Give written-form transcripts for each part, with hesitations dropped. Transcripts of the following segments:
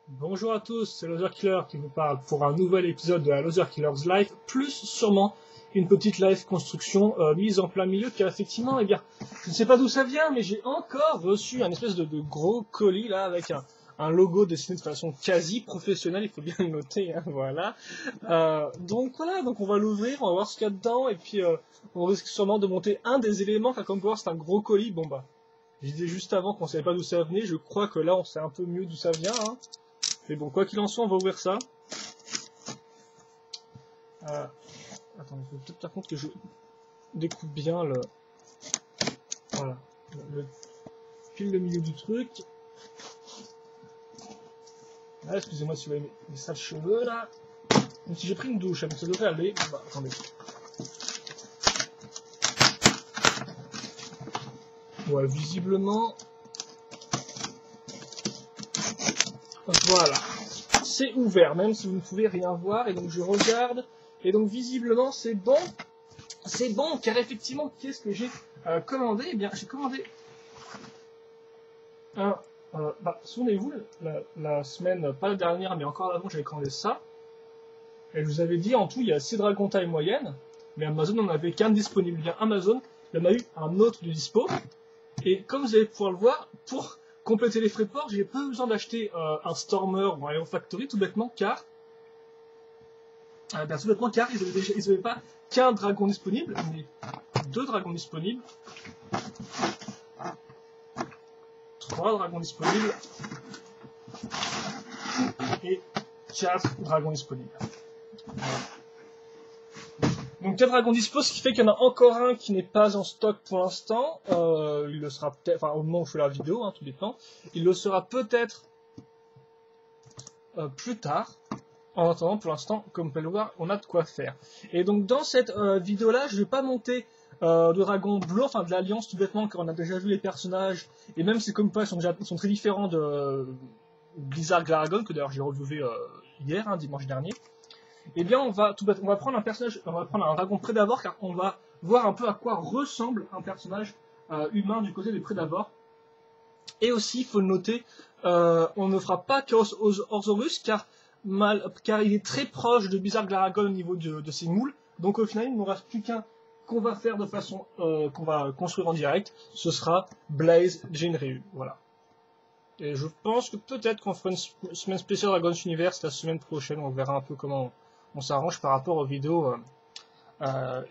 Bonjour à tous, c'est Loser Killer qui vous parle pour un nouvel épisode de la Loser Killer's Life, plus sûrement une petite live construction mise en plein milieu car effectivement, eh bien, je ne sais pas d'où ça vient, mais j'ai encore reçu un espèce de gros colis là avec un logo dessiné de façon quasi professionnelle, il faut bien le noter, hein, voilà. Donc voilà, donc on va l'ouvrir, on va voir ce qu'il y a dedans et puis on risque sûrement de monter un des éléments car comme vous voyez c'est un gros colis, bon bah. Je disais juste avant qu'on savait pas d'où ça venait, je crois que là on sait un peu mieux d'où ça vient, hein. Mais bon, quoi qu'il en soit, on va ouvrir ça. Attends, il faut peut-être par contre que je découpe bien le... Voilà. Le fil le milieu du truc. Ah, excusez-moi si vous voyez mes sales cheveux, là. Même si j'ai pris une douche, hein, mais ça devrait aller. Bah, attendez. Ouais, visiblement... Voilà. C'est ouvert, même si vous ne pouvez rien voir. Et donc, je regarde. Et donc, visiblement, c'est bon. C'est bon, car effectivement, qu'est-ce que j'ai commandé? Eh bien, j'ai commandé un... souvenez-vous, la semaine, pas la dernière, mais encore avant, j'avais commandé ça. Et je vous avais dit, en tout, il y a 6 dragons taille moyenne. Mais Amazon n'en avait qu'un disponible. Bien, Amazon, il y en a eu un autre de dispo. Et comme vous allez pouvoir le voir, pour compléter les frais de port, j'ai pas besoin d'acheter un Stormer ou un Hero Factory, tout bêtement, car... ils n'avaient pas qu'un dragon disponible, mais 2 dragons disponibles, 3 dragons disponibles, et 4 dragons disponibles. Voilà. Donc 4 dragons disponibles, ce qui fait qu'il y en a encore un qui n'est pas en stock pour l'instant. Il le sera peut-être, enfin au moment où je fais la vidéo, hein, tout dépend. Il le sera peut-être plus tard. En attendant, pour l'instant, comme vous pouvez le voir, on a de quoi faire. Et donc dans cette vidéo-là, je ne vais pas monter de dragon bleu, enfin de l'Alliance tout bêtement, car on a déjà vu les personnages, et même si comme pas, ils sont très différents de Blizzard Glaragon, que d'ailleurs j'ai reviewé hier, hein, dimanche dernier. Eh bien, on va prendre un personnage, on va prendre un dragon Prédavor, car on va voir un peu à quoi ressemble un personnage humain du côté des Prédavor. Et aussi, il faut le noter, on ne fera pas Chaos Orzaurus, car il est très proche de Blizzard Glaragon au niveau de ses moules. Donc au final, il ne nous reste plus qu'un qu'on va faire de façon qu'on va construire en direct. Ce sera Blaze Jinryu. Voilà. Et je pense que peut-être qu'on fera une semaine spéciale Dragon's Universe la semaine prochaine. On verra un peu comment on s'arrange par rapport aux vidéos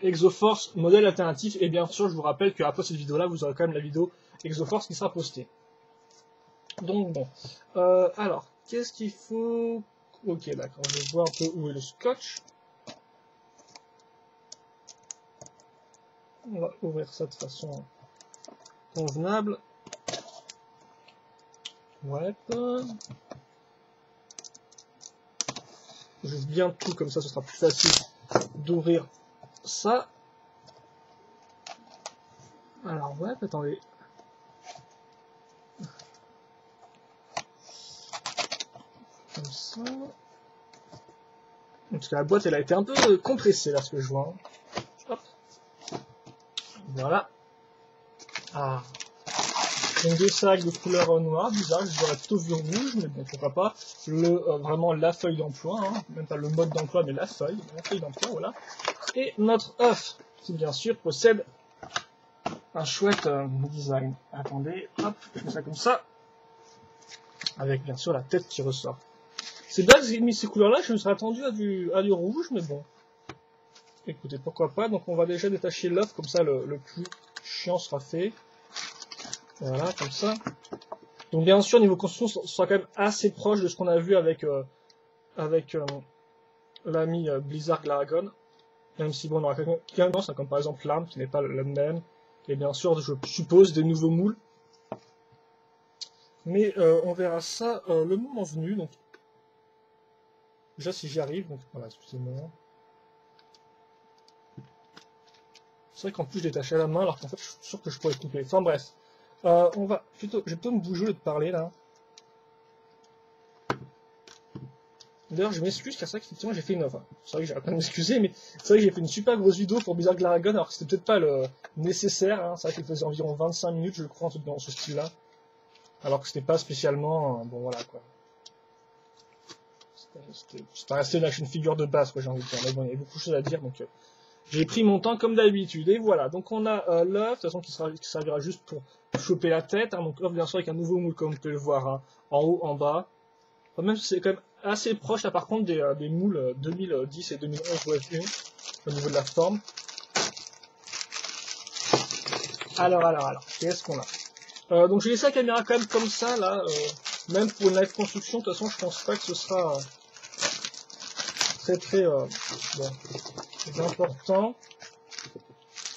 Exoforce modèle alternatif. Et bien sûr, je vous rappelle qu'après cette vidéo-là, vous aurez quand même la vidéo Exoforce qui sera postée. Donc bon. Alors, qu'est-ce qu'il faut? Ok, d'accord, je vais voir un peu où est le scotch. On va ouvrir ça de façon convenable. Ouais. J'ouvre bien tout, comme ça ce sera plus facile d'ouvrir ça. Alors ouais, attendez. Comme ça. Parce que la boîte elle a été un peu compressée là, ce que je vois. Hop. Voilà. Ah. Donc des sacs de couleur noire, bizarre, je l'aurais plutôt vu rouge, mais bon, pourquoi pas. Vraiment la feuille d'emploi, hein. Même pas le mode d'emploi, mais la feuille d'emploi, voilà. Et notre œuf, qui bien sûr possède un chouette design. Attendez, hop, je fais ça comme ça. Avec bien sûr la tête qui ressort. C'est bien que j'ai mis ces couleurs-là, je me serais attendu à du rouge, mais bon. Écoutez, pourquoi pas. Donc on va déjà détacher l'œuf, comme ça le plus chiant sera fait. Voilà, comme ça. Donc bien sûr, niveau construction, ce sera quand même assez proche de ce qu'on a vu avec l'ami Blizzard Glaragon. Même si bon, on aura quelqu'un d'autre, comme par exemple l'arme, qui n'est pas le même. Et bien sûr, je suppose des nouveaux moules. Mais on verra ça le moment venu. Donc déjà si j'y arrive, donc voilà, excusez-moi. C'est vrai qu'en plus je détache à la main, alors qu'en fait je suis sûr que je pourrais couper. Enfin bref. Je vais plutôt me bouger de parler là. D'ailleurs, je m'excuse car c'est vrai qu'effectivement j'ai fait une. Enfin, c'est vrai que j'arrête pas de m'excuser, mais c'est vrai que j'ai fait une super grosse vidéo pour Blizzard Glaragon alors que c'était peut-être pas le nécessaire. Hein. C'est vrai qu'il faisait environ 25 minutes, je crois, dans ce style-là. Alors que c'était pas spécialement. Bon, voilà quoi. C'était resté une action figure de base, j'ai envie de dire. Mais bon, il y avait beaucoup de choses à dire, donc j'ai pris mon temps comme d'habitude. Et voilà, donc on a l'œuf, de toute façon qui servira juste pour choper la tête. Hein, donc l'œuf bien sûr avec un nouveau moule comme vous pouvez le voir, hein, en haut, en bas. Enfin, même si c'est quand même assez proche là par contre des moules 2010 et 2011 OF1 au niveau de la forme. Alors, qu'est-ce qu'on a? Donc j'ai laissé la caméra quand même comme ça là, même pour une live construction. De toute façon je pense pas que ce sera très bon, important.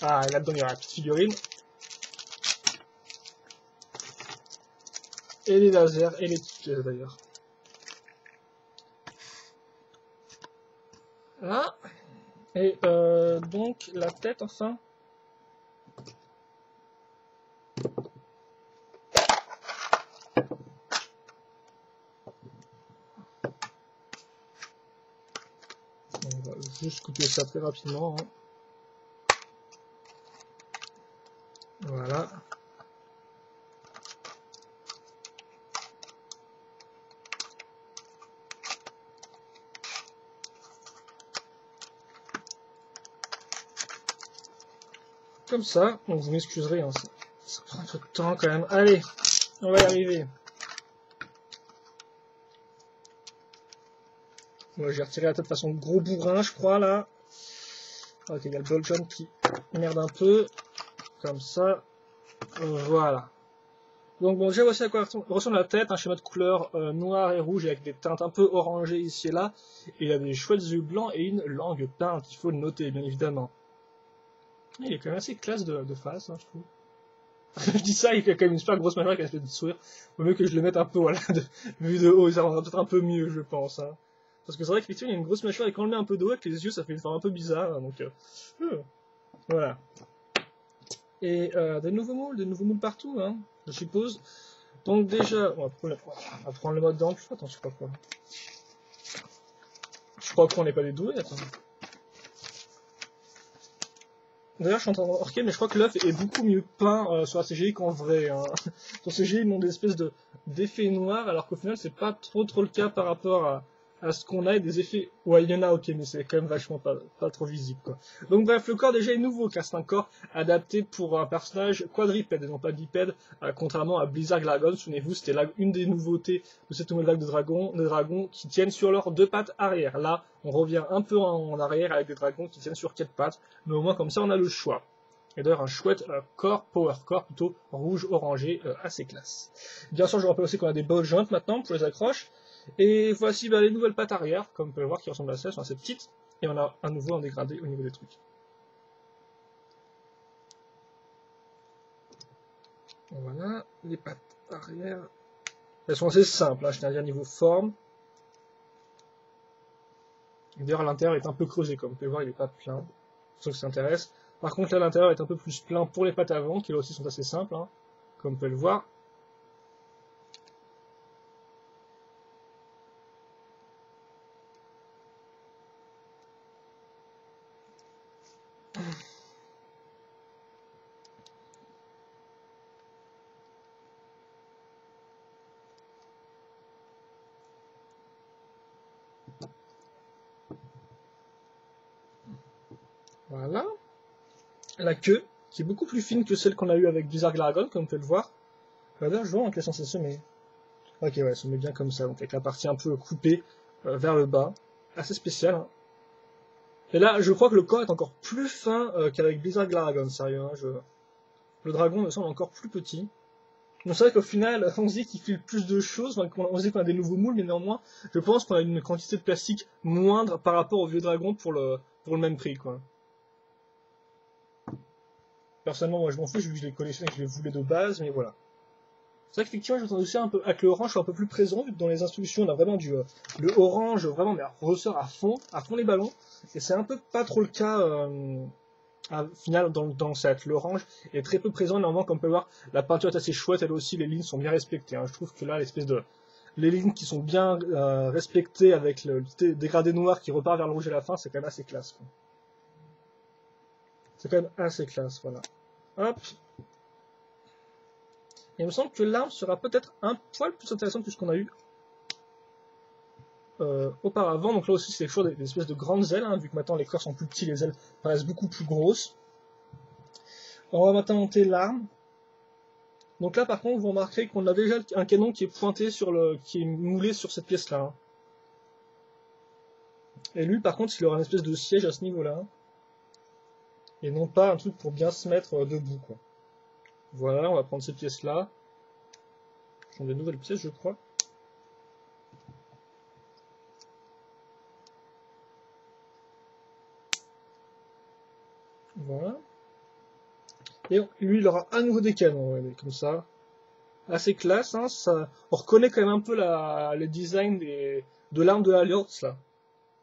Ah, et là-dedans il y aura la petite figurine. Et les lasers, et les petites pièces d'ailleurs. Là. Et donc la tête enfin. On va juste couper ça très rapidement. Hein. Voilà. Comme ça, donc vous m'excuserez, hein, ça prend un peu de temps quand même. Allez, on va y arriver. Moi j'ai retiré la tête de façon gros bourrin, je crois, là. Ok, il y a le ball jump qui merde un peu. Comme ça. Voilà. Donc bon, j'ai aussi à quoi ressemble la tête, un schéma de couleur noir et rouge avec des teintes un peu orangées ici et là. Et il a des chouettes yeux blancs et une langue peinte, il faut le noter, bien évidemment. Il est quand même assez classe de face, hein, je trouve. Je dis ça, il a quand même une super grosse mâchoire avec un espèce de sourire. Au mieux que je le mette un peu, voilà, vu de haut, ça rendra peut-être un peu mieux, je pense. Hein. Parce que c'est vrai qu'effectivement, il y a une grosse mâchoire et quand on le met un peu de haut avec les yeux, ça fait une forme un peu bizarre. Hein, donc, voilà. Et des nouveaux moules partout, hein, je suppose. Donc déjà, on va prendre le mode d'emploi. Attends, je sais pas quoi. Je crois qu'on n'est pas des doués, attends. D'ailleurs, je suis en train de remarquer, mais je crois que l'œuf est beaucoup mieux peint sur la CGI qu'en vrai. Hein. Sur CGI, ils montrent des espèces d'effets noirs, alors qu'au final, c'est pas trop le cas par rapport à ce qu'on a et des effets. Ouais, il y en a, ok, mais c'est quand même vachement pas trop visible, quoi. Donc bref, le corps déjà est nouveau, car c'est un corps adapté pour un personnage quadripède et non pas bipède, contrairement à Blizzard Dragon. Souvenez-vous, c'était une des nouveautés de cette nouvelle vague de dragons qui tiennent sur leurs 2 pattes arrière. Là, on revient un peu en arrière avec des dragons qui tiennent sur 4 pattes, mais au moins comme ça on a le choix. Et d'ailleurs un chouette power core plutôt rouge orangé assez classe. Bien sûr je rappelle aussi qu'on a des ball joints maintenant pour les accroches. Et voici les nouvelles pattes arrière, comme vous pouvez voir qui ressemblent à ça, elles sont assez petites. Et on a un nouveau en dégradé au niveau des trucs. Voilà, les pattes arrière. Elles sont assez simples, hein, je tiens à dire niveau forme. D'ailleurs l'intérieur est un peu creusé, comme vous pouvez voir il n'est pas plein, pour ceux que ça intéresse. Par contre là l'intérieur est un peu plus plein pour les pattes avant, qui là aussi sont assez simples, hein, comme vous pouvez le voir. Voilà. La queue, qui est beaucoup plus fine que celle qu'on a eue avec Blizzard Dragon, comme vous pouvez le voir. D'ailleurs, je vois avec les sensations, mais... Ok, ouais, elle se met bien comme ça, donc avec la partie un peu coupée vers le bas. Assez spécial. Hein. Et là, je crois que le corps est encore plus fin qu'avec Blizzard Dragon, sérieux. Hein, Le dragon me semble encore plus petit. Donc c'est vrai qu'au final, on se dit qu'il file plus de choses, on se dit qu'on a des nouveaux moules, mais néanmoins, je pense qu'on a une quantité de plastique moindre par rapport au vieux dragon pour le même prix, quoi. Personnellement, moi je m'en fous, je les collectionne et que je les voulais de base, mais voilà. C'est vrai qu'effectivement, je m'attendais aussi un peu, avec le orange, je suis un peu plus présent, vu que dans les instructions, on a vraiment le orange, vraiment, mais ressort à fond les ballons, et c'est un peu pas trop le cas, au final, dans le set. L'orange est très peu présent, néanmoins, comme on peut le voir, la peinture est assez chouette, elle aussi, les lignes sont bien respectées, hein. Je trouve que là, les lignes qui sont bien respectées avec le dégradé noir qui repart vers le rouge à la fin, c'est quand même assez classe, quoi. C'est quand même assez classe, voilà. Hop. Et il me semble que l'arme sera peut-être un poil plus intéressante que ce qu'on a eu. auparavant. Donc là aussi, c'est toujours des espèces de grandes ailes, hein, vu que maintenant les corps sont plus petits, les ailes paraissent beaucoup plus grosses. On va maintenant monter l'arme. Donc là, par contre, vous remarquerez qu'on a déjà un canon qui est pointé qui est moulé sur cette pièce-là. Hein. Et lui, par contre, il aura une espèce de siège à ce niveau-là. Et non pas un truc pour bien se mettre debout, quoi. Voilà, on va prendre ces pièces-là. Ce sont des nouvelles pièces, je crois. Voilà. Et lui, il aura à nouveau des canons, ouais, comme ça. Assez classe, hein, ça... On reconnaît quand même un peu le design de l'arme de l'Alliance, là.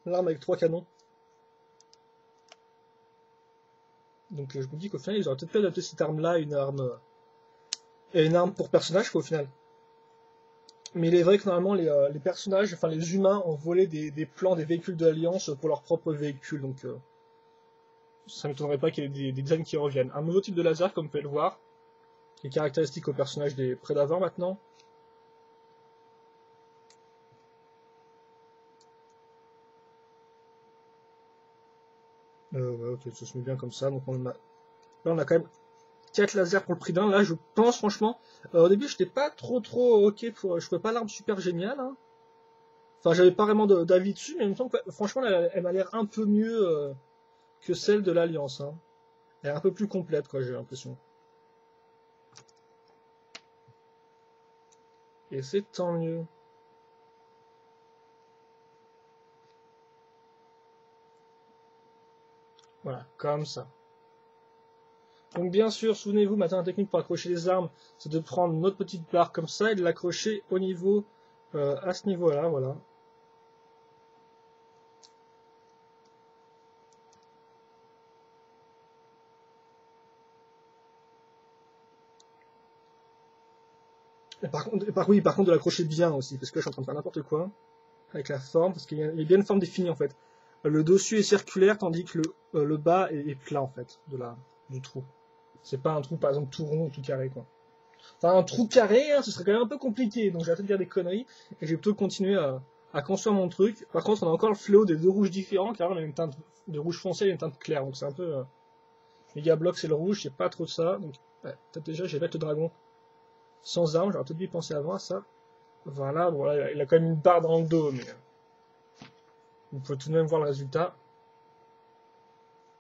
L'arme avec 3 canons. Donc je me dis qu'au final, ils auraient peut-être pu adapter cette arme-là à une arme pour personnage, quoi, au final. Mais il est vrai que normalement, les personnages, enfin les humains, ont volé des plans des véhicules de l'Alliance pour leurs propres véhicules, donc ça ne m'étonnerait pas qu'il y ait des designs qui reviennent. Un nouveau type de laser, comme vous pouvez le voir, qui est caractéristique aux personnages des Prédateurs maintenant. Ouais, ok, ça se met bien comme ça. Donc là, on a quand même 4 lasers pour le prix d'un. Là, je pense franchement, au début, j'étais pas trop ok pour. Je trouvais pas l'arme super géniale. Hein. Enfin, j'avais pas vraiment d'avis dessus, mais en même temps, franchement, elle m'a l'air un peu mieux que celle de l'Alliance. Hein. Elle est un peu plus complète, quoi, j'ai l'impression. Et c'est tant mieux. Voilà, comme ça. Donc bien sûr, souvenez-vous, maintenant la technique pour accrocher les armes, c'est de prendre notre petite barre comme ça et de l'accrocher au niveau, à ce niveau-là, voilà. Et par contre, de l'accrocher bien aussi, parce que là, je suis en train de faire n'importe quoi avec la forme, parce qu'il y a bien une forme définie en fait. Le dessus est circulaire, tandis que le bas est plat en fait, du trou. C'est pas un trou par exemple tout rond ou tout carré quoi. Enfin un trou carré, hein, ce serait quand même un peu compliqué, donc j'ai arrêté de dire des conneries, et j'ai plutôt continué à construire mon truc. Par contre, on a encore le fléau des deux rouges différents, car on a une teinte de rouge foncé et une teinte claire, donc c'est un peu... Méga bloc c'est le rouge, c'est pas trop ça, donc ouais, peut-être déjà j'ai mettre le dragon sans arme, j'aurais peut-être dû y penser avant à ça. Voilà, bon là, il a quand même une barre dans le dos, mais vous pouvez tout de même voir le résultat.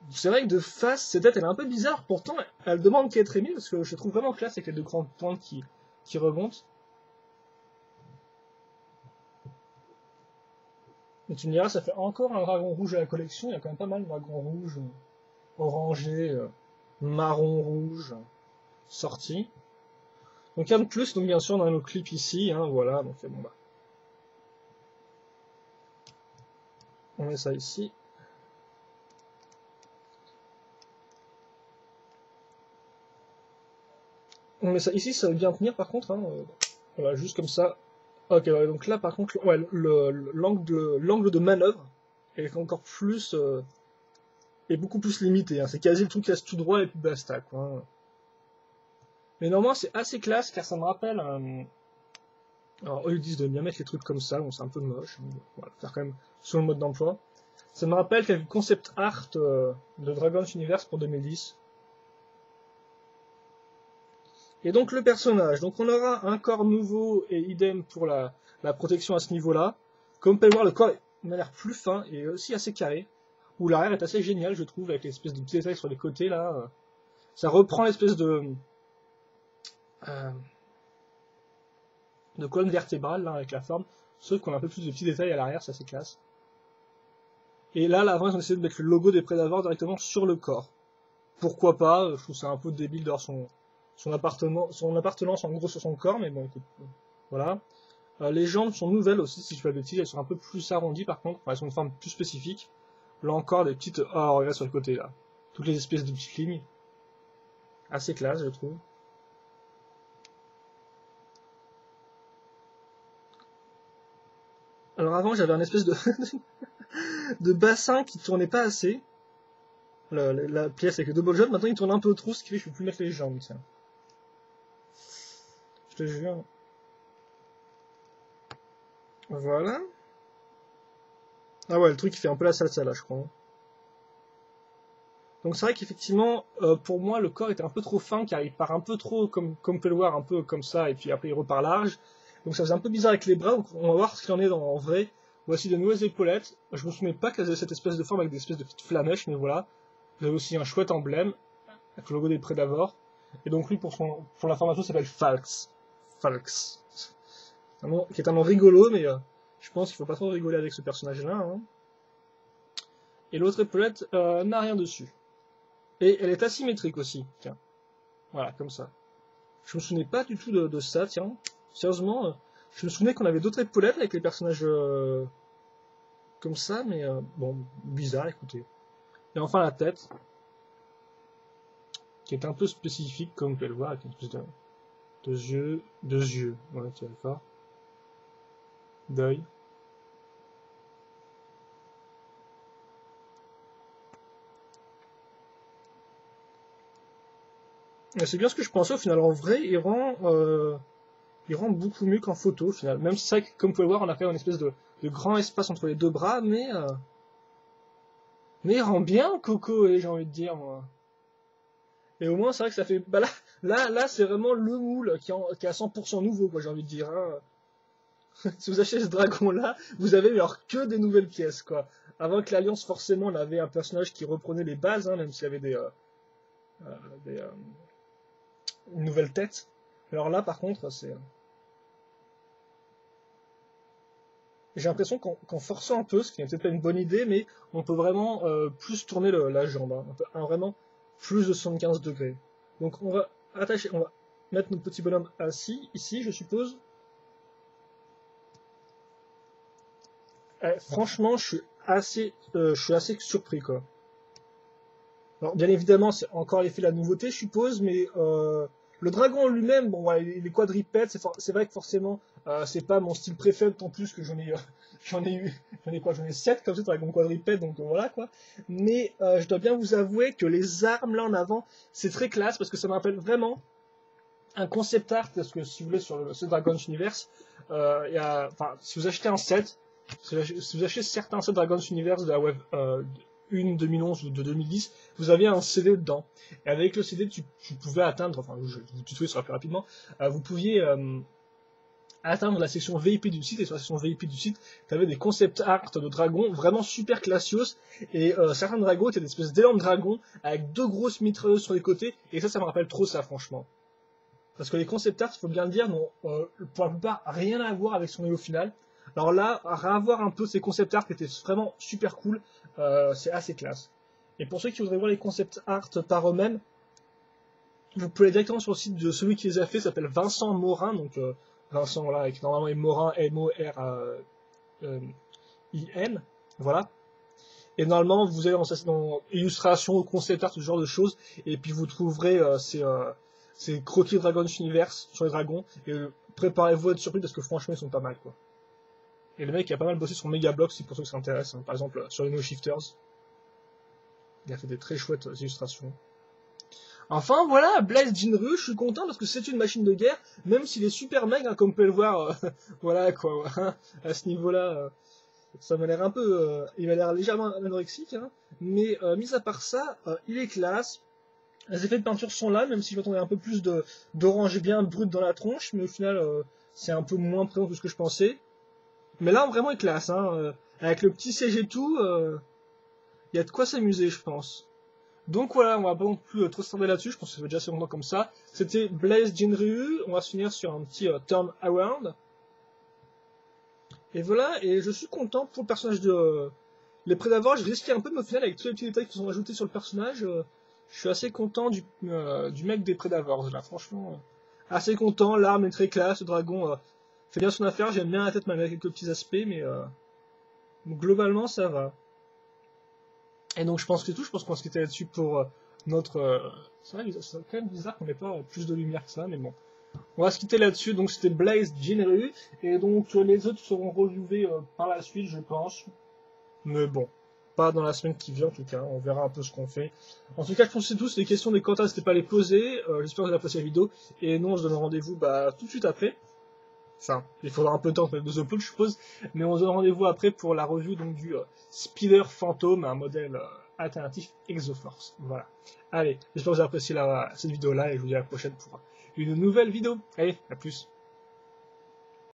C'est vrai que de face, cette tête elle est un peu bizarre, pourtant elle demande qu'à être émise, parce que je trouve vraiment classe avec les deux grandes pointes qui remontent. Mais tu me diras, ça fait encore un dragon rouge à la collection, il y a quand même pas mal de dragons rouges, orangés, marron rouge, sortis. Donc un de plus, donc bien sûr on a nos clips ici, hein, voilà, donc bon bah. On met ça ici. On met ça ici, ça va bien tenir par contre, hein, voilà, juste comme ça. Ok, ouais, donc là par contre, ouais, l'angle de manœuvre est encore plus, est beaucoup plus limité, hein, c'est quasi le truc qui reste tout droit et puis basta, quoi. Hein. Mais normalement c'est assez classe car ça me rappelle alors eux ils disent de bien mettre les trucs comme ça, bon c'est un peu moche, on va le faire quand même sur le mode d'emploi. Ça me rappelle qu'il y avait le concept art de Dragon's Universe pour 2010. Et donc le personnage, donc on aura un corps nouveau et idem pour la protection à ce niveau-là. Comme vous pouvez le voir, le corps m'a l'air plus fin et aussi assez carré. Où l'arrière est assez génial, je trouve, avec l'espèce de petits détails sur les côtés là. Ça reprend l'espèce euh, de colonne vertébrale là, avec la forme, sauf qu'on a un peu plus de petits détails à l'arrière, ça c'est classe. Et là, l'avant, ils ont essayé de mettre le logo des Prédateurs directement sur le corps. Pourquoi pas, je trouve ça un peu débile d'avoir son appartenance en gros sur son corps, mais bon, écoute, voilà. Les jambes sont nouvelles aussi, si je fais pas de bêtises, elles sont un peu plus arrondies par contre, enfin, elles sont une forme plus spécifique. Là encore, des petites... Oh, regarde sur le côté là. Toutes les espèces de petites lignes. Assez classe, je trouve. Alors avant, j'avais un espèce de, de bassin qui tournait pas assez. La pièce avec les deux bols jaunes, maintenant il tourne un peu trop, ce qui fait que je peux plus mettre les jambes, tiens. Je te jure. Voilà. Ah ouais, le truc qui fait un peu la salsa là, je crois. Hein. Donc c'est vrai qu'effectivement, pour moi, le corps était un peu trop fin, car il part un peu trop, comme on peut le voir, un peu comme ça, et puis après il repart large. Donc ça faisait un peu bizarre avec les bras, donc on va voir ce qu'il en est en vrai. Voici de nouvelles épaulettes. Je me souvenais pas qu'elles avaient cette espèce de forme avec des espèces de petites flamèches, mais voilà. Vous avez aussi un chouette emblème, avec le logo des Prédavores. Et donc lui, pour l'information, s'appelle Falx. Falx. Un nom, qui est un nom rigolo, mais je pense qu'il faut pas trop rigoler avec ce personnage-là. Hein. Et l'autre épaulette n'a rien dessus. Et elle est asymétrique aussi, tiens. Voilà, comme ça. Je me souvenais pas du tout de ça, tiens. Sérieusement, je me souvenais qu'on avait d'autres épaulettes avec les personnages comme ça, mais bon, bizarre, écoutez. Et enfin la tête, qui est un peu spécifique, comme vous pouvez le voir, avec une espèce de deux yeux, ouais, tu vas le voir, d'œil. Et c'est bien ce que je pensais au final. En vrai, il rend beaucoup mieux qu'en photo au final. Même si c'est vrai que, comme vous pouvez le voir, on a quand même une espèce de grand espace entre les deux bras, mais il rend bien Coco, j'ai envie de dire, moi. Et au moins, c'est vrai que ça fait. Bah là, c'est vraiment le moule qui est à 100% nouveau, quoi, j'ai envie de dire. Hein. Si vous achetez ce dragon-là, vous avez alors que des nouvelles pièces, quoi. Avant que l'Alliance, forcément, on avait un personnage qui reprenait les bases, hein, même s'il y avait euh, des, une nouvelle tête. Alors là, par contre, c'est. J'ai l'impression qu'en forçant un peu, ce qui n'est peut-être pas une bonne idée, mais on peut vraiment plus tourner la jambe. Hein. Vraiment plus de 75 degrés. Donc on va mettre notre petit bonhomme assis, ici, je suppose. Franchement, je suis assez surpris, quoi. Alors, bien évidemment, c'est encore l'effet de la nouveauté, je suppose, mais le dragon en lui-même, bon, ouais, les quadripèdes, c'est vrai que forcément, c'est pas mon style préféré, d'autant plus que j'en ai 7 comme ça, dragon quadripède, donc voilà, quoi. Mais je dois bien vous avouer que les armes, là, en avant, c'est très classe, parce que ça me rappelle vraiment un concept art, parce que si vous voulez, sur ce Dragon's Universe, si vous achetez un set, si vous achetez certains sets Dragon's Universe de la Web 1 2011 ou de 2010, vous aviez un CD dedans. Et avec le CD, tu pouvais atteindre, enfin, je vous tutoie sur plus rapidement, vous pouviez atteindre la section VIP du site, et sur la section VIP du site, tu avais des concept art de dragons vraiment super classios, et certains dragons étaient des espèces d'élan de dragons, avec deux grosses mitrailleuses sur les côtés, et ça me rappelle trop ça, franchement. Parce que les concept art, il faut bien le dire, n'ont pour la plupart rien à voir avec son niveau final. Alors là, à revoir un peu ces concept art qui étaient vraiment super cool, c'est assez classe. Et pour ceux qui voudraient voir les concept art par eux-mêmes, vous pouvez aller directement sur le site de celui qui les a fait, s'appelle Vincent Morin, donc Vincent, voilà, avec normalement Morin, M-O-R-I-N, voilà. Et normalement, vous allez dans illustration, concept art, ce genre de choses, et puis vous trouverez ces croquis Dragon's Universe sur les dragons, et préparez-vous à être surpris parce que franchement, ils sont pas mal, quoi. Et le mec a pas mal bossé sur Megablock, si pour ceux qui s'intéressent, hein. Par exemple, sur les No Shifters. Il a fait des très chouettes illustrations. Enfin, voilà, Blaze Jinru, je suis content parce que c'est une machine de guerre, même s'il est super maigre, hein, comme vous pouvez le voir, voilà, quoi, hein, à ce niveau-là, ça m'a l'air un peu, il a l'air légèrement anorexique, hein, mais mis à part ça, il est classe. Les effets de peinture sont là, même si je m'attendais un peu plus d'orange bien brut dans la tronche, mais au final, c'est un peu moins présent que ce que je pensais. Mais là, vraiment, il est classe, hein, avec le petit siège et tout, il y a de quoi s'amuser, je pense. Donc voilà, on va pas non plus trop s'attarder là-dessus, je pense que ça fait déjà assez longtemps comme ça. C'était Blaze Jinryu, on va se finir sur un petit turn around. Et voilà, et je suis content pour le personnage de les Prédavores, je risquais un peu, mais au final, avec tous les petits détails qui sont ajoutés sur le personnage, je suis assez content du mec des Prédavores, là, franchement. Assez content, l'arme est très classe, le dragon fait bien son affaire, j'aime bien la tête malgré quelques petits aspects, mais globalement, ça va. Et donc je pense que c'est tout, je pense qu'on va se quitter là-dessus pour notre... c'est vrai, c'est quand même bizarre qu'on n'ait pas plus de lumière que ça, mais bon. On va se quitter là-dessus, donc c'était Blaze Jinryu, et donc les autres seront reviewés par la suite, je pense. Mais bon, pas dans la semaine qui vient en tout cas, on verra un peu ce qu'on fait. En tout cas, je pense que c'est tout, c'est des questions des commentaires, n'hésitez pas à les poser, j'espère que vous avez apprécié la vidéo, et nous on se donne rendez-vous tout de suite après. Enfin, il faudra un peu de temps pour les uploads, je suppose, mais on se donne rendez-vous après pour la review donc du Speeder Phantom, un modèle alternatif Exoforce. Voilà. Allez, j'espère que vous avez apprécié cette vidéo-là et je vous dis à la prochaine pour une nouvelle vidéo. Allez, à plus.